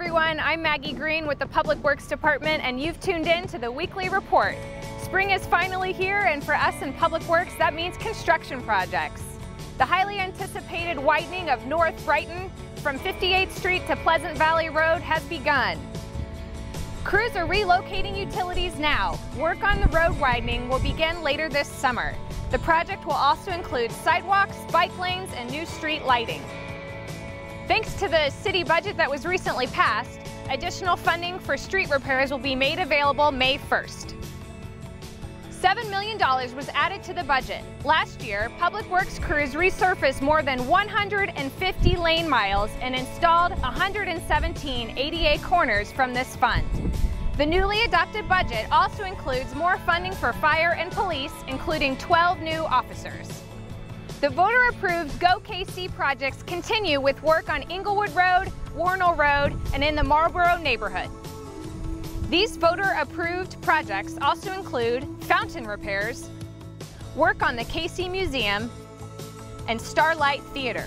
everyone, I'm Maggie Green with the Public Works Department, and you've tuned in to the Weekly Report. Spring is finally here, and for us in Public Works, that means construction projects. The highly anticipated widening of North Brighton from 58th Street to Pleasant Valley Road has begun. Crews are relocating utilities now. Work on the road widening will begin later this summer. The project will also include sidewalks, bike lanes, and new street lighting. Thanks to the city budget that was recently passed, additional funding for street repairs will be made available May 1st. $7 million was added to the budget. Last year, Public Works crews resurfaced more than 150 lane miles and installed 117 ADA corners from this fund. The newly adopted budget also includes more funding for fire and police, including 12 new officers. The voter-approved Go KC projects continue with work on Inglewood Road, Warnell Road, and in the Marlboro neighborhood. These voter-approved projects also include fountain repairs, work on the KC Museum, and Starlight Theater.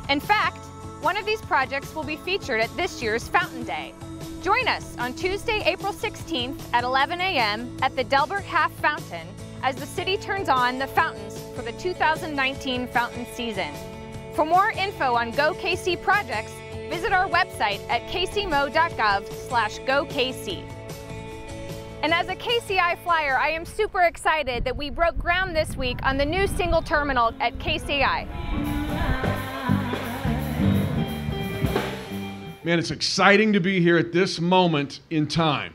In fact, one of these projects will be featured at this year's Fountain Day. Join us on Tuesday, April 16th at 11 a.m. at the Delbert Half Fountain as the city turns on the fountains for the 2019 fountain season. For more info on Go KC projects, visit our website at kcmo.gov/GoKC. And as a KCI flyer, I am super excited that we broke ground this week on the new single terminal at KCI. Man, it's exciting to be here at this moment in time.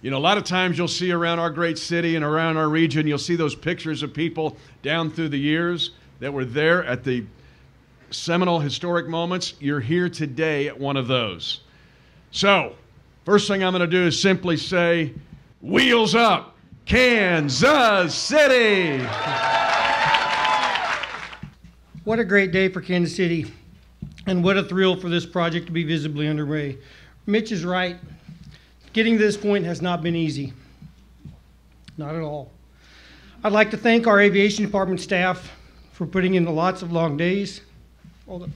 You know, a lot of times you'll see around our great city and around our region, you'll see those pictures of people down through the years that were there at the seminal historic moments. You're here today at one of those. So, first thing I'm going to do is simply say, wheels up, Kansas City! What a great day for Kansas City, and what a thrill for this project to be visibly underway. Mitch is right. Getting to this point has not been easy. Not at all. I'd like to thank our aviation department staff for putting in lots of long days. Hold on.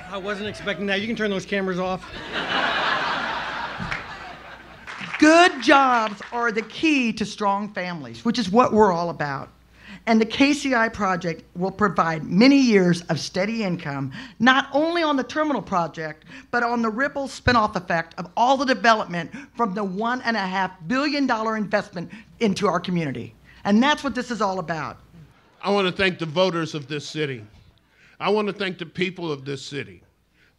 I wasn't expecting that. You can turn those cameras off. Good jobs are the key to strong families, which is what we're all about. And the KCI project will provide many years of steady income, not only on the terminal project, but on the ripple spin-off effect of all the development from the $1.5 billion investment into our community. And that's what this is all about. I want to thank the voters of this city. I want to thank the people of this city.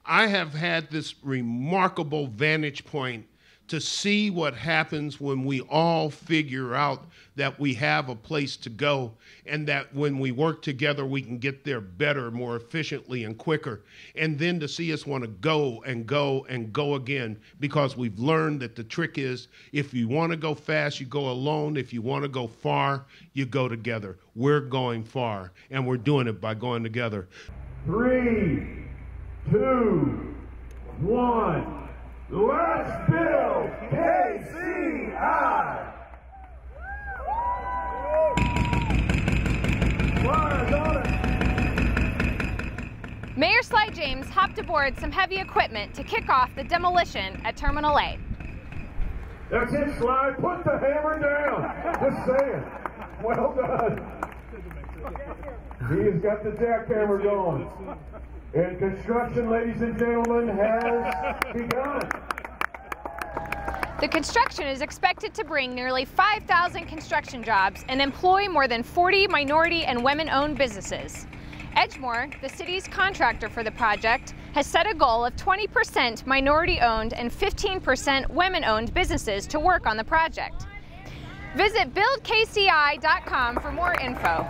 I have had this remarkable vantage point to see what happens when we all figure out that we have a place to go, and that when we work together, we can get there better, more efficiently, and quicker. And then to see us want to go and go and go again, because we've learned that the trick is, if you want to go fast, you go alone. If you want to go far, you go together. We're going far, and we're doing it by going together. 3, 2, 1. Let's build KCI! Mayor Sly James hopped aboard some heavy equipment to kick off the demolition at Terminal A. That's it, Sly. Put the hammer down. Just saying. Well done. He has got the jackhammer going. And construction, ladies and gentlemen, has begun. The construction is expected to bring nearly 5,000 construction jobs and employ more than 40 minority and women-owned businesses. Edgemore, the city's contractor for the project, has set a goal of 20% minority-owned and 15% women-owned businesses to work on the project. Visit buildkci.com for more info.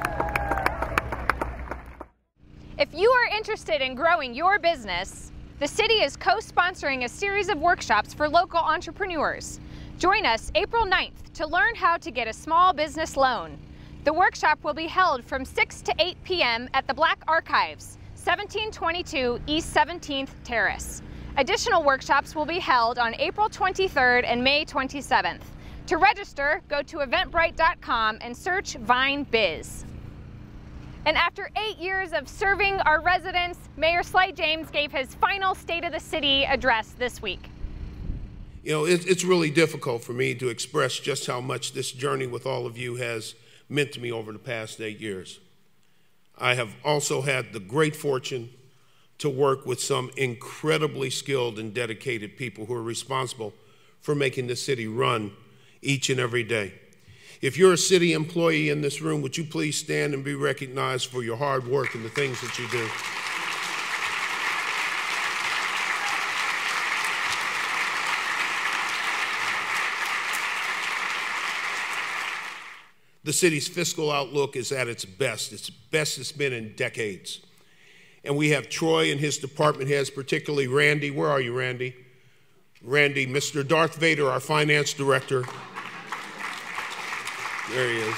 If you are interested in growing your business, the city is co-sponsoring a series of workshops for local entrepreneurs. Join us April 9th to learn how to get a small business loan. The workshop will be held from 6 to 8 p.m. at the Black Archives, 1722 East 17th Terrace. Additional workshops will be held on April 23rd and May 27th. To register, go to eventbrite.com and search Vine Biz. And after 8 years of serving our residents, Mayor Slight James gave his final State of the City address this week. You know, it's really difficult for me to express just how much this journey with all of you has meant to me over the past 8 years. I have also had the great fortune to work with some incredibly skilled and dedicated people who are responsible for making the city run each and every day. If you're a city employee in this room, would you please stand and be recognized for your hard work and the things that you do? The city's fiscal outlook is at its best. It's best it's been in decades. And we have Troy and his department heads, particularly Randy. Where are you, Randy? Randy, Mr. Darth Vader, our finance director. There he is.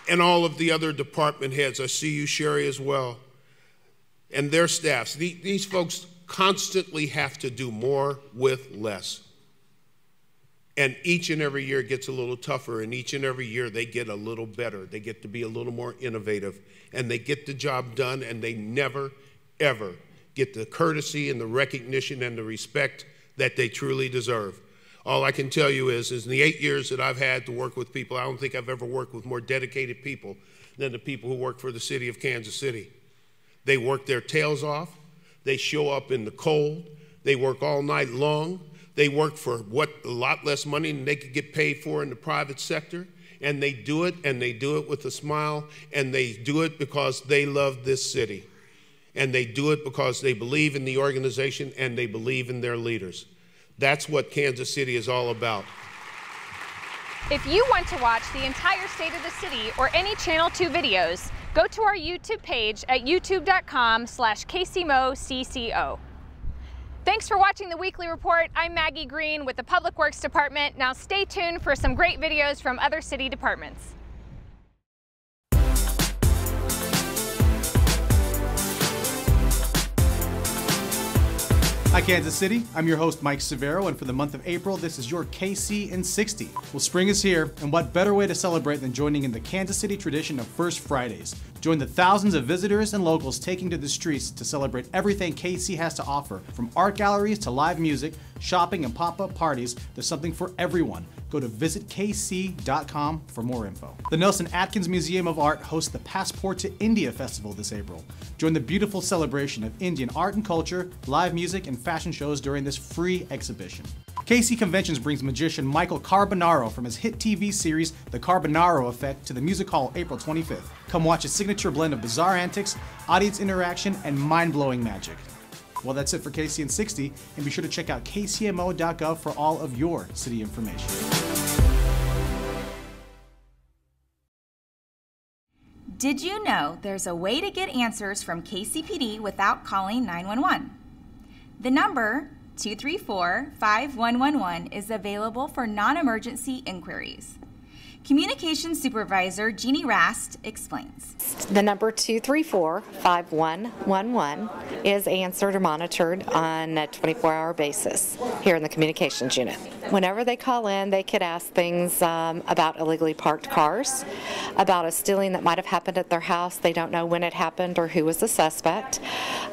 And all of the other department heads. I see you, Sherry, as well. And their staffs. These folks constantly have to do more with less. And each and every year it gets a little tougher, and each and every year they get a little better. They get to be a little more innovative, and they get the job done, and they never, ever get the courtesy and the recognition and the respect that they truly deserve. All I can tell you is in the 8 years that I've had to work with people, I don't think I've ever worked with more dedicated people than the people who work for the city of Kansas City. They work their tails off. They show up in the cold. They work all night long. They work for a lot less money than they could get paid for in the private sector. And they do it with a smile, and they do it because they love this city. And they do it because they believe in the organization and they believe in their leaders. That's what Kansas City is all about. If you want to watch the entire State of the City or any Channel 2 videos, go to our YouTube page at youtube.com/kcmo.gov. Thanks for watching the Weekly Report. I'm Maggie Green with the Public Works Department. Now stay tuned for some great videos from other city departments. Hi Kansas City, I'm your host Mike Severo, and for the month of April, this is your KC in 60. Well, spring is here, and what better way to celebrate than joining in the Kansas City tradition of First Fridays. Join the thousands of visitors and locals taking to the streets to celebrate everything KC has to offer. From art galleries to live music, shopping and pop-up parties, there's something for everyone. Go to visitkc.com for more info. The Nelson Atkins Museum of Art hosts the Passport to India Festival this April. Join the beautiful celebration of Indian art and culture, live music, and fashion shows during this free exhibition. KC Conventions brings magician Michael Carbonaro from his hit TV series The Carbonaro Effect to the Music Hall April 25th. Come watch a signature blend of bizarre antics, audience interaction, and mind-blowing magic. Well, that's it for KC in 60, and be sure to check out kcmo.gov for all of your city information. Did you know there's a way to get answers from KCPD without calling 911? The number 234-5111 is available for non-emergency inquiries. Communications Supervisor Jeannie Rast explains. The number 234-5111 is answered or monitored on a 24-hour basis here in the communications unit. Whenever they call in, they could ask things about illegally parked cars, about a stealing that might have happened at their house. They don't know when it happened or who was the suspect.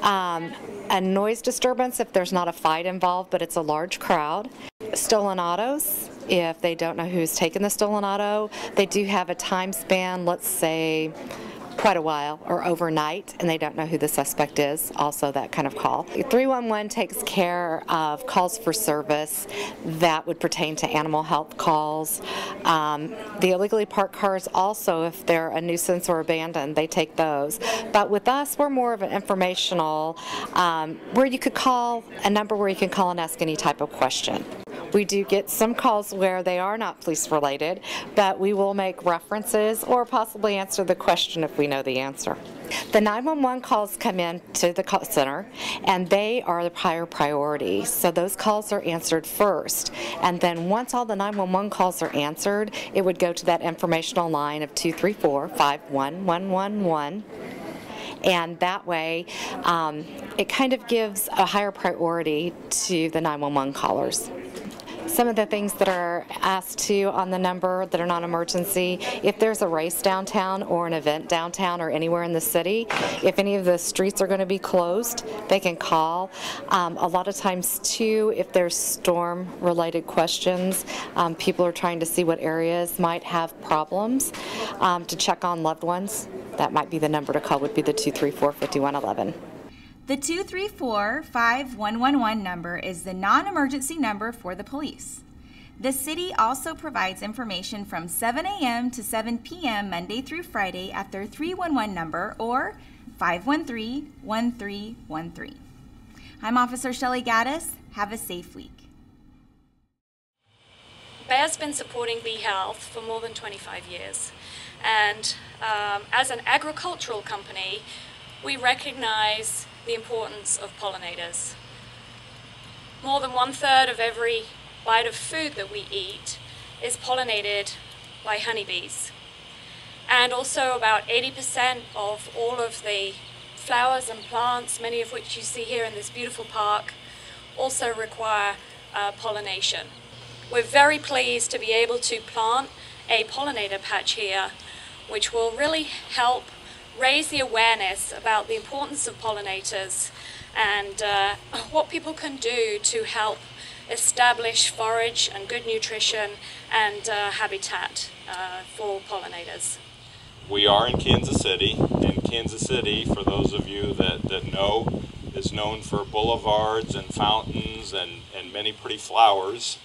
A noise disturbance if there's not a fight involved, but it's a large crowd. Stolen autos. If they don't know who's taken the stolen auto, they do have a time span, let's say quite a while or overnight, and they don't know who the suspect is, also that kind of call. 311 takes care of calls for service that would pertain to animal health calls. The illegally parked cars also, if they're a nuisance or abandoned, they take those. But with us, we're more of an informational, where you could call, a number where you can call and ask any type of question. We do get some calls where they are not police related, but we will make references or possibly answer the question if we know the answer. The 911 calls come in to the call center, and they are the higher priority. So those calls are answered first. And then once all the 911 calls are answered, it would go to that informational line of 234-51111. And that way, it kind of gives a higher priority to the 911 callers. Some of the things that are asked to on the number that are non-emergency, if there's a race downtown or an event downtown or anywhere in the city, if any of the streets are going to be closed, they can call. A lot of times too, if there's storm-related questions, people are trying to see what areas might have problems to check on loved ones. That might be the number to call, would be the 234-5111. The 234-5111 number is the non-emergency number for the police. The city also provides information from 7 a.m. to 7 p.m. Monday through Friday at their 311 number or 513-1313. I'm Officer Shelley Gaddis. Have a safe week. Bayer's been supporting bee health for more than 25 years. And as an agricultural company, we recognize the importance of pollinators. More than 1/3 of every bite of food that we eat is pollinated by honeybees. And also about 80% of all of the flowers and plants, many of which you see here in this beautiful park, also require pollination. We're very pleased to be able to plant a pollinator patch here, which will really help raise the awareness about the importance of pollinators and what people can do to help establish forage and good nutrition and habitat for pollinators. We are in Kansas City, and Kansas City, for those of you that know, is known for boulevards and fountains and many pretty flowers.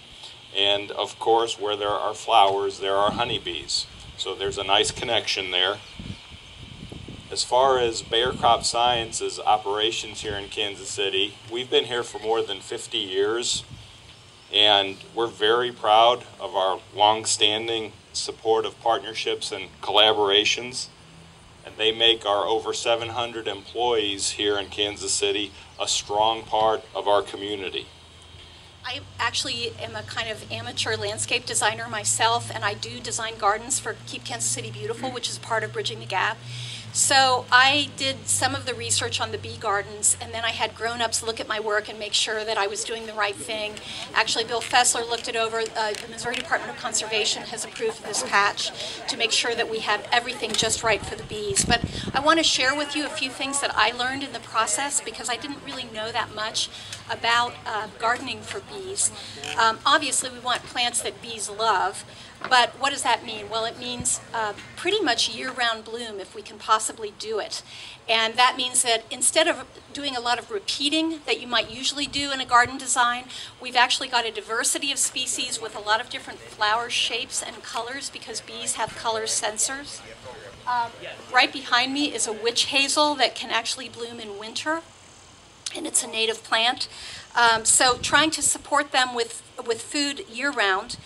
And of course, where there are flowers, there are honeybees. So there's a nice connection there. As far as Bayer Crop Science's operations here in Kansas City, we've been here for more than 50 years, and we're very proud of our long-standing support of partnerships and collaborations, and they make our over 700 employees here in Kansas City a strong part of our community. I actually am a kind of amateur landscape designer myself, and I do design gardens for Keep Kansas City Beautiful, which is part of Bridging the Gap. So I did some of the research on the bee gardens, and then I had grown-ups look at my work and make sure that I was doing the right thing. Actually, Bill Fessler looked it over. The Missouri Department of Conservation has approved this patch to make sure that we have everything just right for the bees. But I want to share with you a few things that I learned in the process, because I didn't really know that much about gardening for bees. Obviously, we want plants that bees love. But what does that mean? Well, it means pretty much year-round bloom if we can possibly do it. And that means that instead of doing a lot of repeating that you might usually do in a garden design, we've actually got a diversity of species with a lot of different flower shapes and colors, because bees have color sensors. Right behind me is a witch hazel that can actually bloom in winter, and it's a native plant. So trying to support them with food year-round.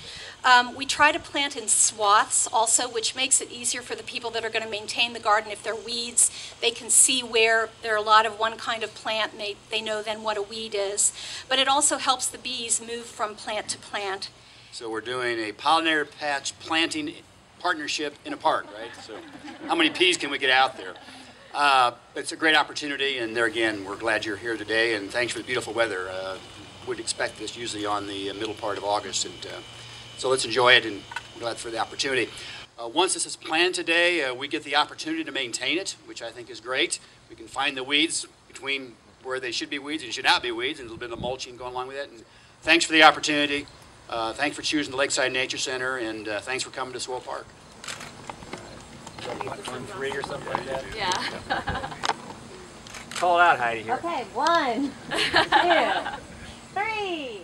We try to plant in swaths also, which makes it easier for the people that are going to maintain the garden. If there are weeds, they can see where there are a lot of one kind of plant, and they know then what a weed is. But it also helps the bees move from plant to plant. So we're doing a pollinator patch planting partnership in a park, right? So how many peas can we get out there? It's a great opportunity, and there again, we're glad you're here today, and thanks for the beautiful weather. Would expect this usually on the middle part of August, and so let's enjoy it, and I'm glad for the opportunity. Once this is planned today, we get the opportunity to maintain it, which I think is great. We can find the weeds between where they should be weeds and should not be weeds, and a little bit of mulching going along with it. And thanks for the opportunity. Thanks for choosing the Lakeside Nature Center, and thanks for coming to Swole Park. 1, 3 or something like that? Yeah. Call it out, Heidi, here. Okay, 1, 2, 3.